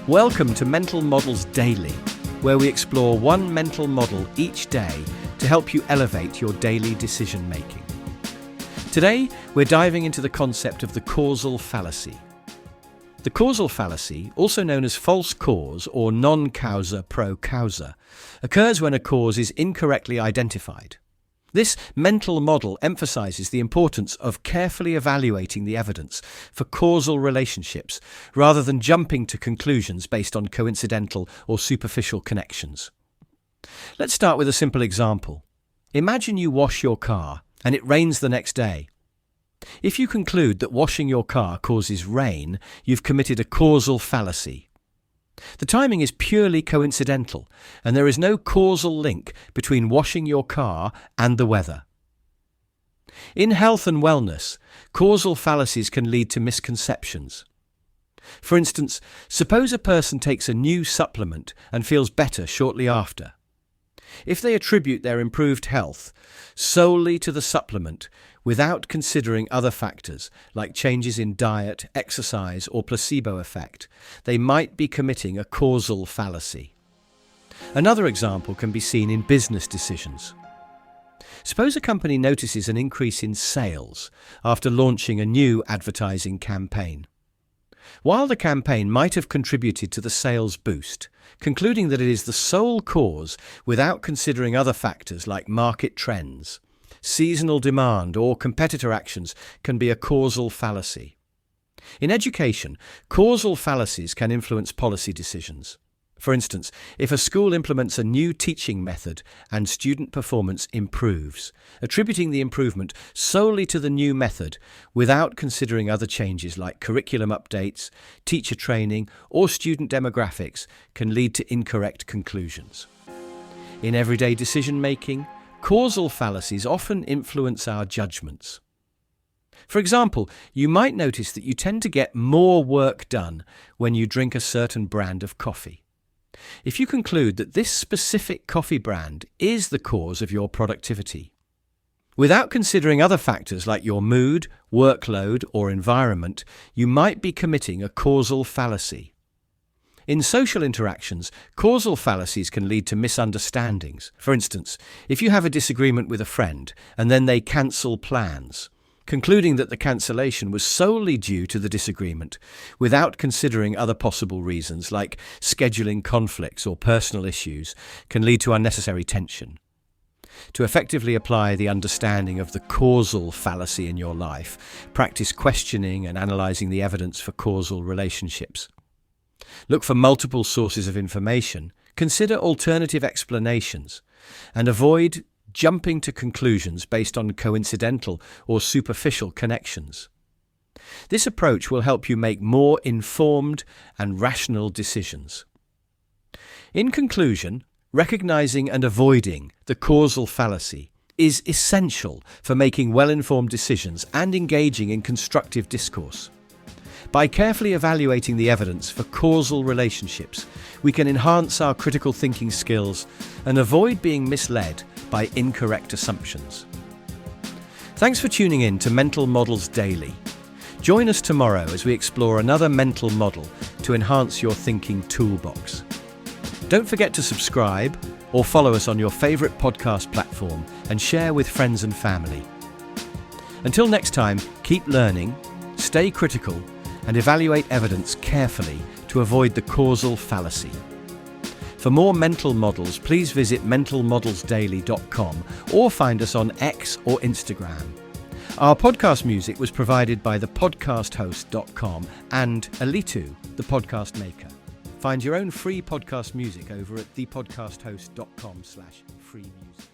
Welcome to Mental Models Daily, where we explore one mental model each day to help you elevate your daily decision making. Today, we're diving into the concept of the causal fallacy. The causal fallacy, also known as false cause or non causa pro causa, occurs when a cause is incorrectly identified. This mental model emphasizes the importance of carefully evaluating the evidence for causal relationships rather than jumping to conclusions based on coincidental or superficial connections. Let's start with a simple example. Imagine you wash your car and it rains the next day. If you conclude that washing your car causes rain, you've committed a causal fallacy. The timing is purely coincidental, and there is no causal link between washing your car and the weather. In health and wellness, causal fallacies can lead to misconceptions. For instance, suppose a person takes a new supplement and feels better shortly after. If they attribute their improved health solely to the supplement without considering other factors like changes in diet, exercise, or placebo effect, they might be committing a causal fallacy. Another example can be seen in business decisions. Suppose a company notices an increase in sales after launching a new advertising campaign. While the campaign might have contributed to the sales boost, concluding that it is the sole cause without considering other factors like market trends, seasonal demand, or competitor actions can be a causal fallacy. In education, causal fallacies can influence policy decisions. For instance, if a school implements a new teaching method and student performance improves, attributing the improvement solely to the new method without considering other changes like curriculum updates, teacher training, or student demographics can lead to incorrect conclusions. In everyday decision-making, causal fallacies often influence our judgments. For example, you might notice that you tend to get more work done when you drink a certain brand of coffee. If you conclude that this specific coffee brand is the cause of your productivity, without considering other factors like your mood, workload, or environment, you might be committing a causal fallacy. In social interactions, causal fallacies can lead to misunderstandings. For instance, if you have a disagreement with a friend and then they cancel plans, concluding that the cancellation was solely due to the disagreement, without considering other possible reasons like scheduling conflicts or personal issues, can lead to unnecessary tension. To effectively apply the understanding of the causal fallacy in your life, practice questioning and analysing the evidence for causal relationships. Look for multiple sources of information, consider alternative explanations, and avoid jumping to conclusions based on coincidental or superficial connections. This approach will help you make more informed and rational decisions. In conclusion, recognizing and avoiding the causal fallacy is essential for making well-informed decisions and engaging in constructive discourse. By carefully evaluating the evidence for causal relationships, we can enhance our critical thinking skills and avoid being misled by incorrect assumptions. Thanks for tuning in to Mental Models Daily. Join us tomorrow as we explore another mental model to enhance your thinking toolbox. Don't forget to subscribe or follow us on your favorite podcast platform and share with friends and family. Until next time, keep learning, stay critical, and evaluate evidence carefully to avoid the causal fallacy. For more mental models, please visit mentalmodelsdaily.com or find us on X or Instagram. Our podcast music was provided by thepodcasthost.com and Alitu, the podcast maker. Find your own free podcast music over at thepodcasthost.com/free music.